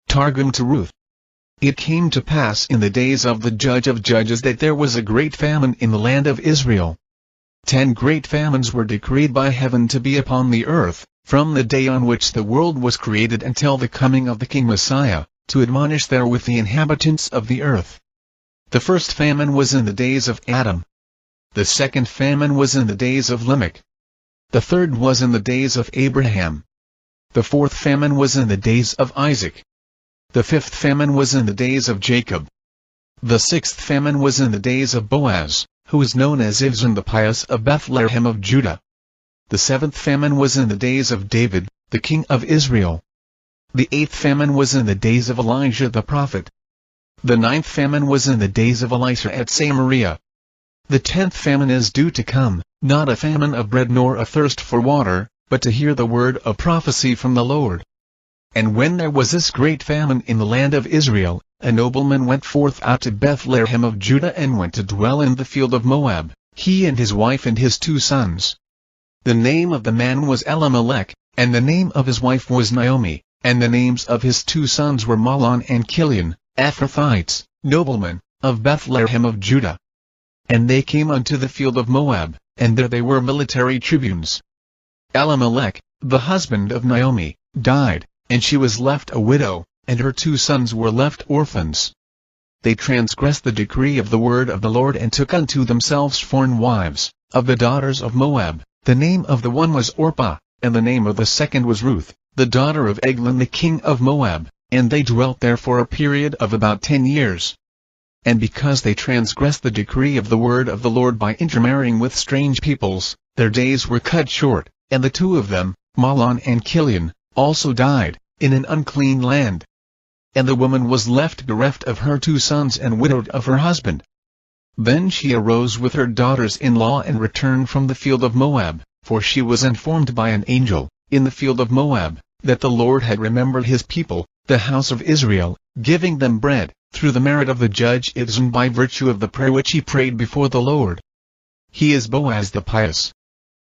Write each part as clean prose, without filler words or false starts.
Targum to Ruth. It came to pass in the days of the judge of judges that there was a great famine in the land of Israel. 10 great famines were decreed by heaven to be upon the earth, from the day on which the world was created until the coming of the King Messiah, to admonish therewith the inhabitants of the earth. The first famine was in the days of Adam. The second famine was in the days of Lamech. The third was in the days of Abraham. The fourth famine was in the days of Isaac. The fifth famine was in the days of Jacob. The sixth famine was in the days of Boaz, who is known as Ibzan the pious of Bethlehem of Judah. The seventh famine was in the days of David, the king of Israel. The eighth famine was in the days of Elijah the prophet. The ninth famine was in the days of Elisha at Samaria. The 10th famine is due to come, not a famine of bread nor a thirst for water, but to hear the word of prophecy from the Lord. And when there was this great famine in the land of Israel, a nobleman went forth out to Bethlehem of Judah and went to dwell in the field of Moab, he and his wife and his 2 sons. The name of the man was Elimelech, and the name of his wife was Naomi, and the names of his 2 sons were Mahlon and Chilion, Ephrathites, noblemen, of Bethlehem of Judah. And they came unto the field of Moab, and there they were military tribunes. Elimelech, the husband of Naomi, died, and she was left a widow, and her 2 sons were left orphans. They transgressed the decree of the word of the Lord and took unto themselves foreign wives, of the daughters of Moab. The name of the one was Orpah, and the name of the second was Ruth, the daughter of Eglon the king of Moab, and they dwelt there for a period of about 10 years. And because they transgressed the decree of the word of the Lord by intermarrying with strange peoples, their days were cut short, and the 2 of them, Mahlon and Chilion, also died, in an unclean land. And the woman was left bereft of her 2 sons and widowed of her husband. Then she arose with her daughters-in-law and returned from the field of Moab, for she was informed by an angel, in the field of Moab, that the Lord had remembered his people, the house of Israel, giving them bread, through the merit of the judge Ibzan by virtue of the prayer which he prayed before the Lord. He is Boaz the pious.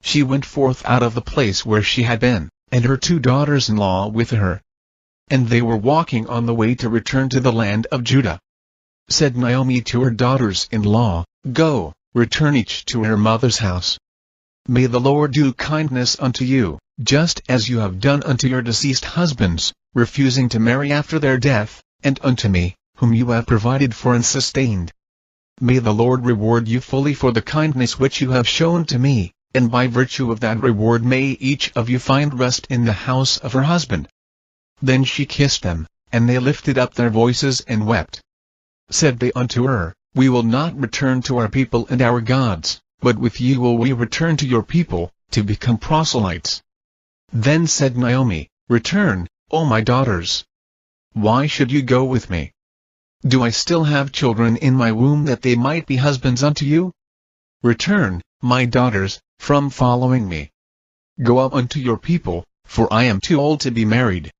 She went forth out of the place where she had been, and her 2 daughters-in-law with her. And they were walking on the way to return to the land of Judah. Said Naomi to her daughters-in-law, Go, return each to her mother's house. May the Lord do kindness unto you, just as you have done unto your deceased husbands, refusing to marry after their death, and unto me, whom you have provided for and sustained. May the Lord reward you fully for the kindness which you have shown to me, and by virtue of that reward may each of you find rest in the house of her husband. Then she kissed them, and they lifted up their voices and wept. Said they unto her, We will not return to our people and our gods, but with you will we return to your people, to become proselytes. Then said Naomi, Return, O my daughters. Why should you go with me? Do I still have children in my womb that they might be husbands unto you? Return, my daughters, from following me. Go up unto your people, for I am too old to be married.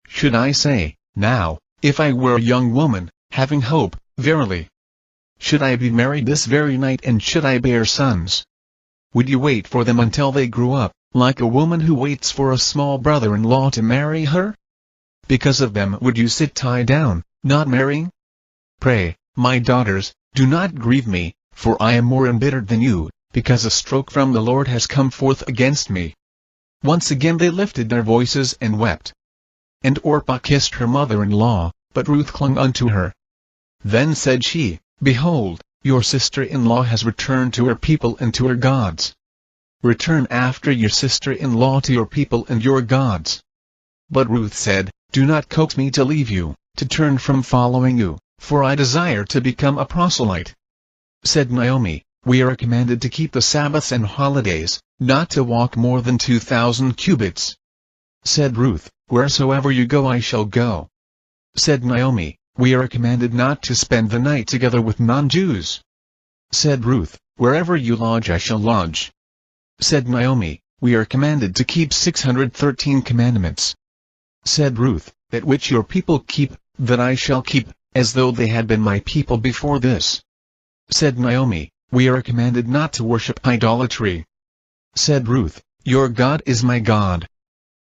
Should I say, now, if I were a young woman, having hope, verily, should I be married this very night and should I bear sons? Would you wait for them until they grew up, like a woman who waits for a small brother-in-law to marry her? Because of them would you sit tied down, not marrying? Pray, my daughters, do not grieve me, for I am more embittered than you, because a stroke from the Lord has come forth against me. Once again they lifted their voices and wept. And Orpah kissed her mother-in-law, but Ruth clung unto her. Then said she, Behold, your sister-in-law has returned to her people and to her gods. Return after your sister-in-law to your people and your gods. But Ruth said, Do not coax me to leave you, to turn from following you, for I desire to become a proselyte. Said Naomi, We are commanded to keep the Sabbaths and holidays, not to walk more than 2,000 cubits. Said Ruth, Wheresoever you go I shall go. Said Naomi, We are commanded not to spend the night together with non-Jews. Said Ruth, Wherever you lodge I shall lodge. Said Naomi, We are commanded to keep 613 commandments. Said Ruth, That which your people keep, that I shall keep, as though they had been my people before this. Said Naomi, We are commanded not to worship idolatry. Said Ruth, Your God is my God.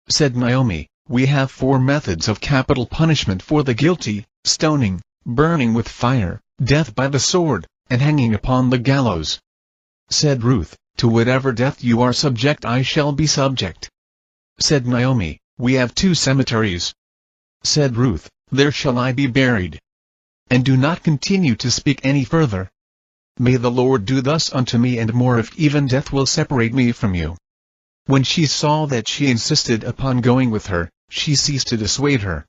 Said Naomi, we have 4 methods of capital punishment for the guilty: stoning, burning with fire, death by the sword, and hanging upon the gallows. Said Ruth, to whatever death you are subject I shall be subject. Said Naomi, we have 2 cemeteries. Said Ruth, there shall I be buried. And do not continue to speak any further. May the Lord do thus unto me and more if even death will separate me from you. When she saw that she insisted upon going with her, she ceased to dissuade her.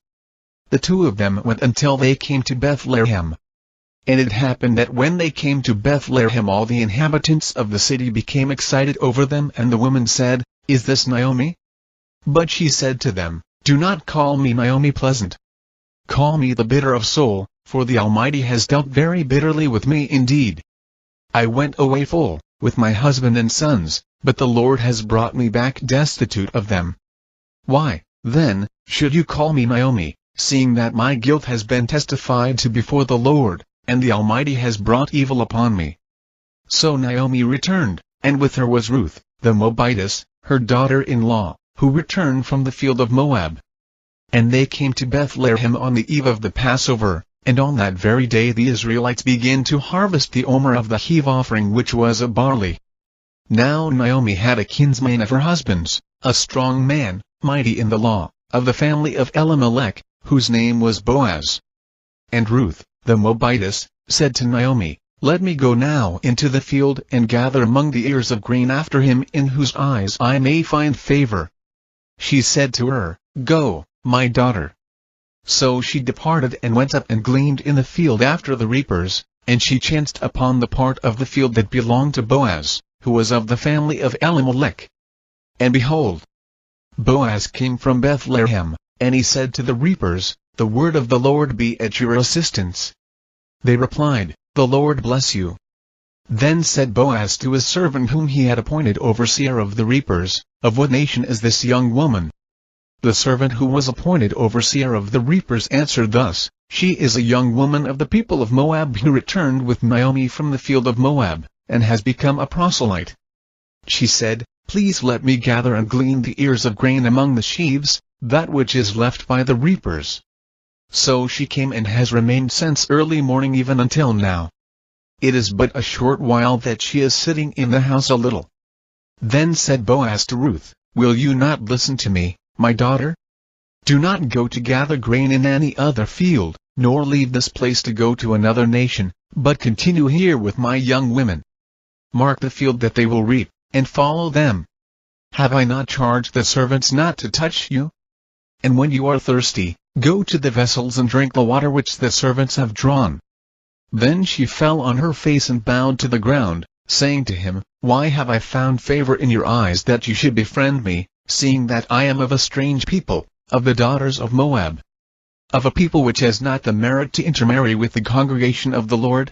The 2 of them went until they came to Bethlehem. And it happened that when they came to Bethlehem all the inhabitants of the city became excited over them, and the women said, Is this Naomi? But she said to them, Do not call me Naomi pleasant. Call me the bitter of soul, for the Almighty has dealt very bitterly with me indeed. I went away full, with my husband and sons, but the Lord has brought me back destitute of them. Why, then, should you call me Naomi, seeing that my guilt has been testified to before the Lord, and the Almighty has brought evil upon me? So Naomi returned, and with her was Ruth, the Moabitess, her daughter-in-law, who returned from the field of Moab. And they came to Bethlehem on the eve of the Passover, and on that very day the Israelites began to harvest the omer of the heave offering, which was of barley. Now Naomi had a kinsman of her husband's, a strong man, mighty in the law, of the family of Elimelech, whose name was Boaz. And Ruth, the Moabitess, said to Naomi, Let me go now into the field and gather among the ears of grain after him in whose eyes I may find favor. She said to her, Go, my daughter. So she departed and went up and gleaned in the field after the reapers, and she chanced upon the part of the field that belonged to Boaz, who was of the family of Elimelech. And behold, Boaz came from Bethlehem, and he said to the reapers, The word of the Lord be at your assistance. They replied, The Lord bless you. Then said Boaz to his servant whom he had appointed overseer of the reapers, Of what nation is this young woman? The servant who was appointed overseer of the reapers answered thus, She is a young woman of the people of Moab who returned with Naomi from the field of Moab, and has become a proselyte. She said, Please let me gather and glean the ears of grain among the sheaves, that which is left by the reapers. So she came and has remained since early morning even until now. It is but a short while that she is sitting in the house a little. Then said Boaz to Ruth, Will you not listen to me, my daughter? Do not go to gather grain in any other field, nor leave this place to go to another nation, but continue here with my young women. Mark the field that they will reap, and follow them. Have I not charged the servants not to touch you? And when you are thirsty, go to the vessels and drink the water which the servants have drawn. Then she fell on her face and bowed to the ground, saying to him, Why have I found favor in your eyes that you should befriend me, seeing that I am of a strange people, of the daughters of Moab? Of a people which has not the merit to intermarry with the congregation of the Lord?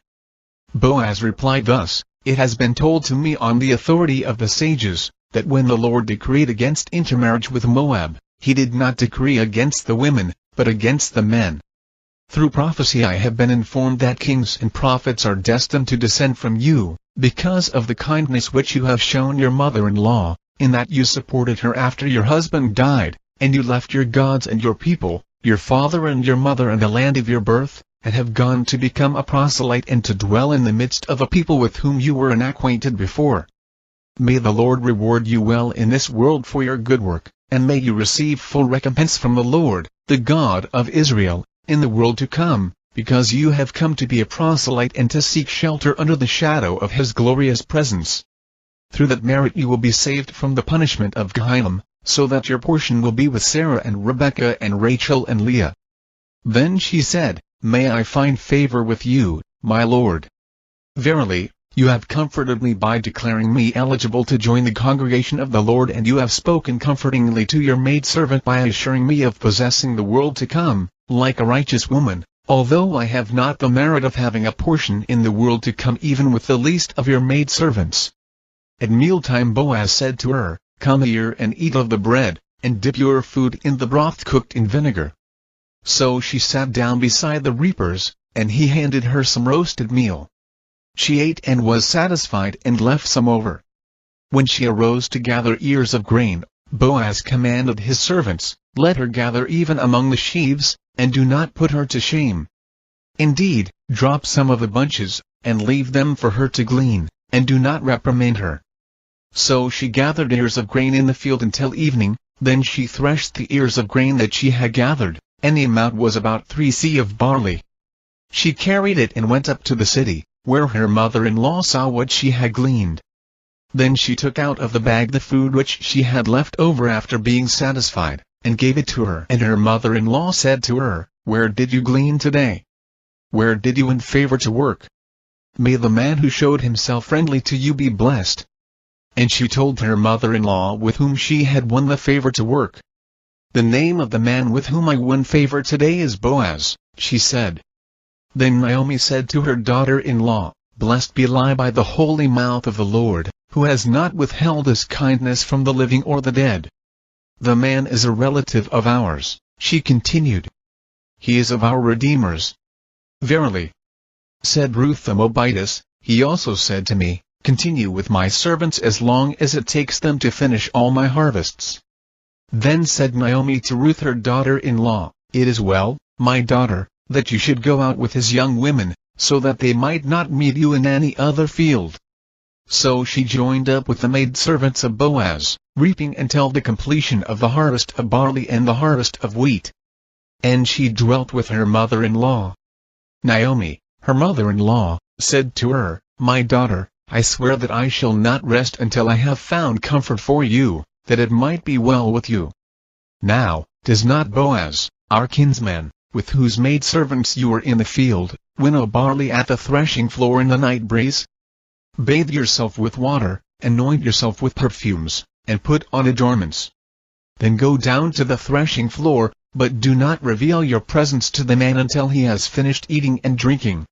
Boaz replied thus, It has been told to me on the authority of the sages, that when the Lord decreed against intermarriage with Moab, he did not decree against the women, but against the men. Through prophecy I have been informed that kings and prophets are destined to descend from you, because of the kindness which you have shown your mother-in-law, in that you supported her after your husband died, and you left your gods and your people, your father and your mother and the land of your birth, and have gone to become a proselyte and to dwell in the midst of a people with whom you were unacquainted before. May the Lord reward you well in this world for your good work, and may you receive full recompense from the Lord, the God of Israel, in the world to come, because you have come to be a proselyte and to seek shelter under the shadow of his glorious presence. Through that merit you will be saved from the punishment of Gehenna, so that your portion will be with Sarah and Rebekah and Rachel and Leah. Then she said, May I find favor with you, my Lord. Verily, you have comforted me by declaring me eligible to join the congregation of the Lord, and you have spoken comfortingly to your maidservant by assuring me of possessing the world to come, like a righteous woman, although I have not the merit of having a portion in the world to come even with the least of your maidservants. At mealtime Boaz said to her, Come here and eat of the bread, and dip your food in the broth cooked in vinegar. So she sat down beside the reapers, and he handed her some roasted meal. She ate and was satisfied and left some over. When she arose to gather ears of grain, Boaz commanded his servants, let her gather even among the sheaves, and do not put her to shame. Indeed, drop some of the bunches, and leave them for her to glean, and do not reprimand her." So she gathered ears of grain in the field until evening, then she threshed the ears of grain that she had gathered, and the amount was about 3 seah of barley. She carried it and went up to the city, where her mother-in-law saw what she had gleaned. Then she took out of the bag the food which she had left over after being satisfied, and gave it to her. And her mother-in-law said to her, "Where did you glean today? Where did you win favor to work? May the man who showed himself friendly to you be blessed." And she told her mother-in-law with whom she had won the favor to work. "The name of the man with whom I won favor today is Boaz," she said. Then Naomi said to her daughter-in-law, "Blessed be Lie by the holy mouth of the Lord, who has not withheld his kindness from the living or the dead. The man is a relative of ours," she continued. "He is of our redeemers." "Verily," said Ruth the Moabitess, "he also said to me, 'Continue with my servants as long as it takes them to finish all my harvests.'" Then said Naomi to Ruth her daughter-in-law, "It is well, my daughter, that you should go out with his young women, so that they might not meet you in any other field." So she joined up with the maidservants of Boaz, reaping until the completion of the harvest of barley and the harvest of wheat. And she dwelt with her mother-in-law. Naomi, her mother-in-law, said to her, "My daughter, I swear that I shall not rest until I have found comfort for you, that it might be well with you. Now, does not Boaz, our kinsman, with whose maidservants you were in the field, winnow barley at the threshing floor in the night breeze? Bathe yourself with water, anoint yourself with perfumes, and put on adornments. Then go down to the threshing floor, but do not reveal your presence to the man until he has finished eating and drinking.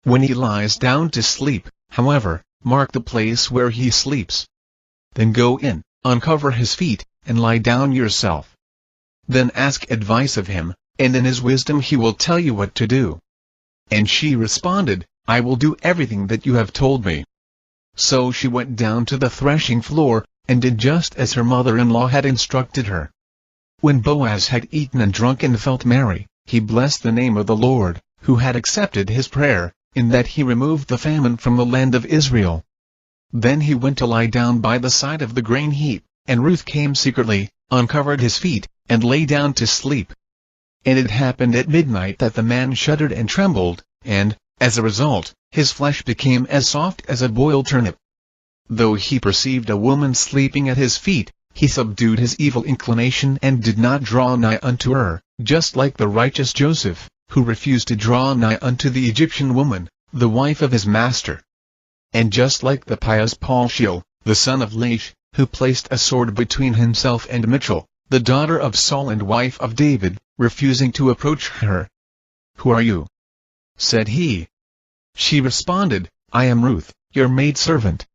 When he lies down to sleep, however, mark the place where he sleeps. Then go in, uncover his feet, and lie down yourself. Then ask advice of him, and in his wisdom he will tell you what to do." And she responded, "I will do everything that you have told me." So she went down to the threshing floor, and did just as her mother-in-law had instructed her. When Boaz had eaten and drunk and felt merry, he blessed the name of the Lord, who had accepted his prayer, in that he removed the famine from the land of Israel. Then he went to lie down by the side of the grain heap, and Ruth came secretly, uncovered his feet, and lay down to sleep. And it happened at midnight that the man shuddered and trembled, and, as a result, his flesh became as soft as a boiled turnip. Though he perceived a woman sleeping at his feet, he subdued his evil inclination and did not draw nigh unto her, just like the righteous Joseph, who refused to draw nigh unto the Egyptian woman, the wife of his master. And just like the pious Paltiel, the son of Laish, who placed a sword between himself and Michal, the daughter of Saul and wife of David, refusing to approach her. "Who are you?" said he. She responded, "I am Ruth, your maidservant.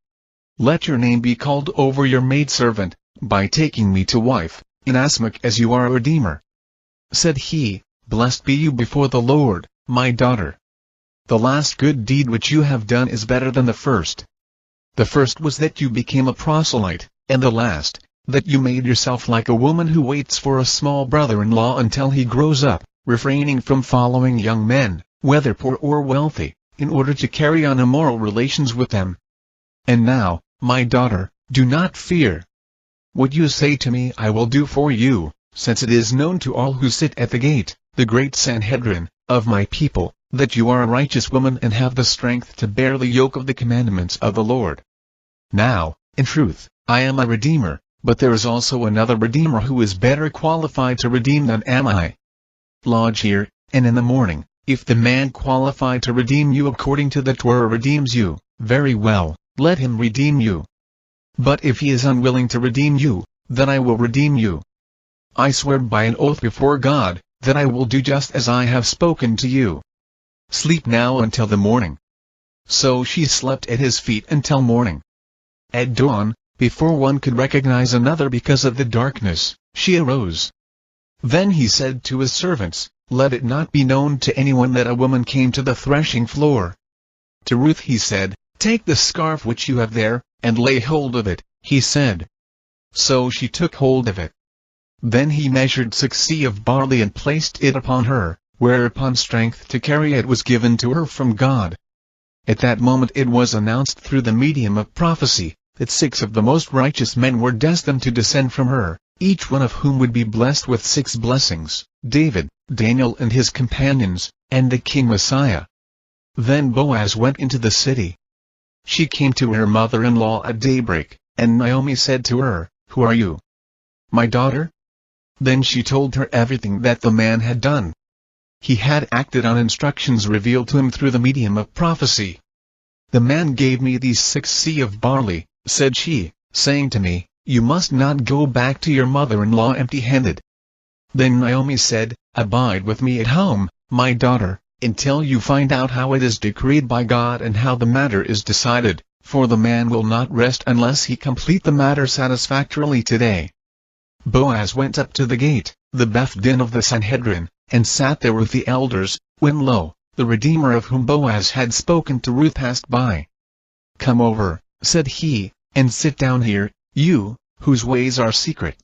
Let your name be called over your maidservant, by taking me to wife, inasmuch as you are a redeemer." Said he, "Blessed be you before the Lord, my daughter. The last good deed which you have done is better than the first. The first was that you became a proselyte, and the last, that you made yourself like a woman who waits for a small brother-in-law until he grows up, refraining from following young men, whether poor or wealthy, in order to carry on immoral relations with them. And now, my daughter, do not fear. What you say to me I will do for you, since it is known to all who sit at the gate, the great Sanhedrin, of my people, that you are a righteous woman and have the strength to bear the yoke of the commandments of the Lord. Now, in truth, I am a redeemer, but there is also another redeemer who is better qualified to redeem than am I. Lodge here, and in the morning, if the man qualified to redeem you according to the Torah redeems you, very well, let him redeem you. But if he is unwilling to redeem you, then I will redeem you. I swear by an oath before God, that I will do just as I have spoken to you. Sleep now until the morning." So she slept at his feet until morning. At dawn, before one could recognize another because of the darkness, she arose. Then he said to his servants, "Let it not be known to anyone that a woman came to the threshing floor." To Ruth he said, "Take the scarf which you have there, and lay hold of it," he said. So she took hold of it. Then he measured 6 seahs of barley and placed it upon her, whereupon strength to carry it was given to her from God. At that moment it was announced through the medium of prophecy, that 6 of the most righteous men were destined to descend from her, each one of whom would be blessed with 6 blessings, David, Daniel and his companions, and the King Messiah. Then Boaz went into the city. She came to her mother-in-law at daybreak, and Naomi said to her, "Who are you?" "My daughter." Then she told her everything that the man had done. He had acted on instructions revealed to him through the medium of prophecy. "The man gave me these 6 seahs of barley," said she, saying to me, "You must not go back to your mother-in-law empty-handed." Then Naomi said, "Abide with me at home, my daughter, until you find out how it is decreed by God and how the matter is decided, for the man will not rest unless he complete the matter satisfactorily today." Boaz went up to the gate, the Beth Din of the Sanhedrin, and sat there with the elders, when lo, the Redeemer of whom Boaz had spoken to Ruth passed by. "Come over," said he, "and sit down here, you, whose ways are secret."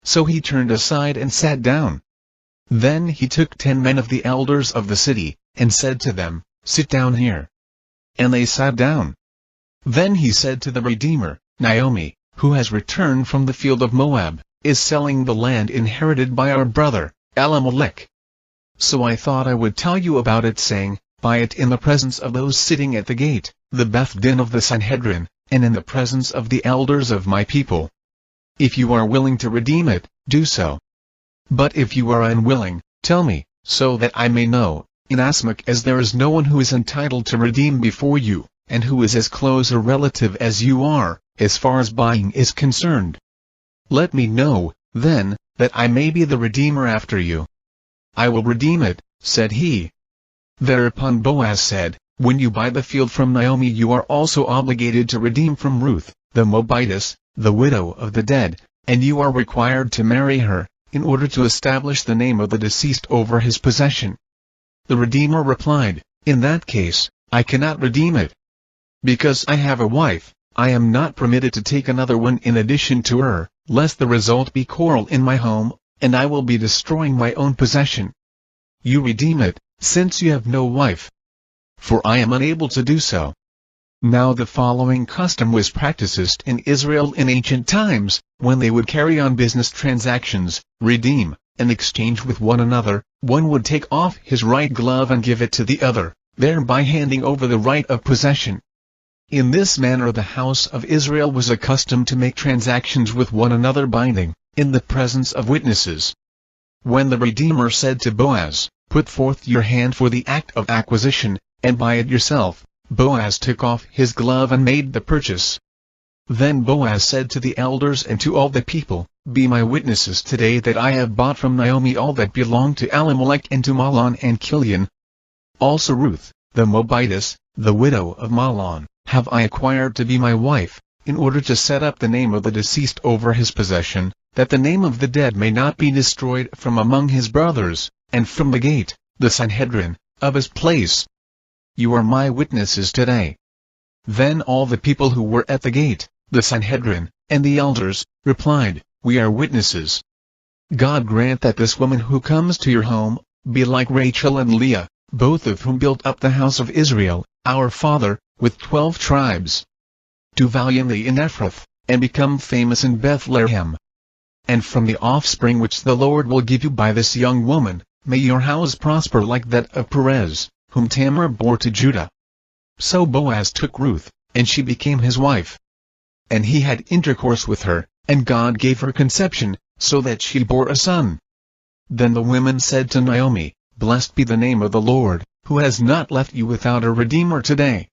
So he turned aside and sat down. Then he took 10 men of the elders of the city, and said to them, "Sit down here." And they sat down. Then he said to the Redeemer, "Naomi, who has returned from the field of Moab, is selling the land inherited by our brother, Elimelech. So I thought I would tell you about it, saying, buy it in the presence of those sitting at the gate, the Beth Din of the Sanhedrin, and in the presence of the elders of my people. If you are willing to redeem it, do so. But if you are unwilling, tell me, so that I may know, inasmuch as there is no one who is entitled to redeem before you, and who is as close a relative as you are, as far as buying is concerned. Let me know, then, that I may be the redeemer after you." "I will redeem it," said he. Thereupon Boaz said, "When you buy the field from Naomi you are also obligated to redeem from Ruth, the Moabitess, the widow of the dead, and you are required to marry her, in order to establish the name of the deceased over his possession." The Redeemer replied, "In that case, I cannot redeem it. Because I have a wife, I am not permitted to take another one in addition to her, lest the result be quarrel in my home, and I will be destroying my own possession. You redeem it, since you have no wife. For I am unable to do so." Now the following custom was practiced in Israel in ancient times, when they would carry on business transactions, redeem, and exchange with one another, one would take off his right glove and give it to the other, thereby handing over the right of possession. In this manner the house of Israel was accustomed to make transactions with one another binding, in the presence of witnesses. When the Redeemer said to Boaz, "Put forth your hand for the act of acquisition, and buy it yourself," Boaz took off his glove and made the purchase. Then Boaz said to the elders and to all the people, "Be my witnesses today that I have bought from Naomi all that belonged to Elimelech and to Mahlon and Chilion. Also Ruth, the Moabitess, the widow of Mahlon, have I acquired to be my wife, in order to set up the name of the deceased over his possession, that the name of the dead may not be destroyed from among his brothers, and from the gate, the Sanhedrin, of his place. You are my witnesses today." Then all the people who were at the gate, the Sanhedrin, and the elders, replied, "We are witnesses. God grant that this woman who comes to your home, be like Rachel and Leah, both of whom built up the house of Israel, our father, with 12 tribes. Do valiantly in Ephrath, and become famous in Bethlehem. And from the offspring which the Lord will give you by this young woman, may your house prosper like that of Perez, whom Tamar bore to Judah." So Boaz took Ruth, and she became his wife. And he had intercourse with her, and God gave her conception, so that she bore a son. Then the women said to Naomi, "Blessed be the name of the Lord, who has not left you without a redeemer today.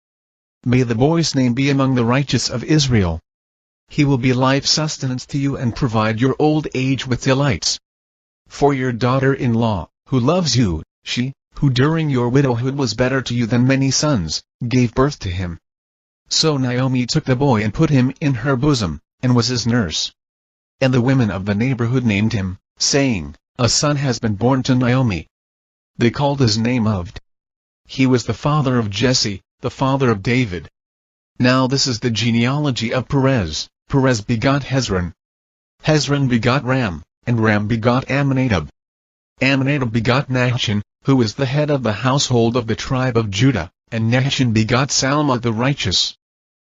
May the boy's name be among the righteous of Israel. He will be life sustenance to you and provide your old age with delights. For your daughter-in-law, who loves you, she, who during your widowhood was better to you than many sons, gave birth to him." So Naomi took the boy and put him in her bosom, and was his nurse. And the women of the neighborhood named him, saying, "A son has been born to Naomi." They called his name Oved. He was the father of Jesse, the father of David. Now this is the genealogy of Perez. Perez begot Hezron. Hezron begot Ram, and Ram begot Amminadab. Amminadab begot Nahshon, who was the head of the household of the tribe of Judah, and Nahshon begot Salma the righteous.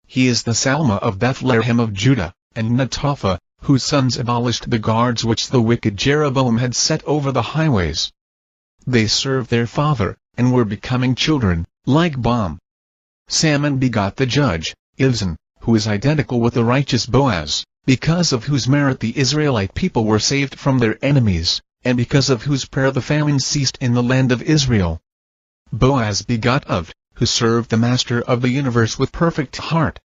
He is the Salma of Bethlehem of Judah, and Netopha, whose sons abolished the guards which the wicked Jeroboam had set over the highways. They served their father, and were becoming children, like Baam. Salmon begot the judge, Ibzan, who is identical with the righteous Boaz, because of whose merit the Israelite people were saved from their enemies, and because of whose prayer the famine ceased in the land of Israel. Boaz begot Ov, who served the Master of the universe with perfect heart.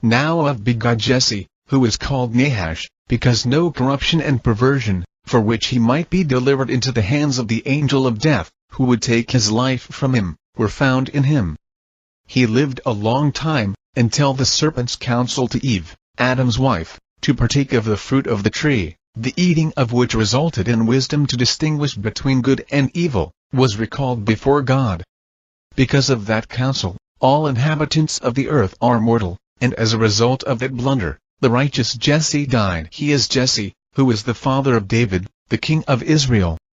Now Ov begot Jesse, who is called Nahash, because no corruption and perversion, for which he might be delivered into the hands of the angel of death, who would take his life from him, were found in him. He lived a long time, until the serpent's counsel to Eve, Adam's wife, to partake of the fruit of the tree, the eating of which resulted in wisdom to distinguish between good and evil, was recalled before God. Because of that counsel, all inhabitants of the earth are mortal, and as a result of that blunder, the righteous Jesse died. He is Jesse, who is the father of David, the king of Israel.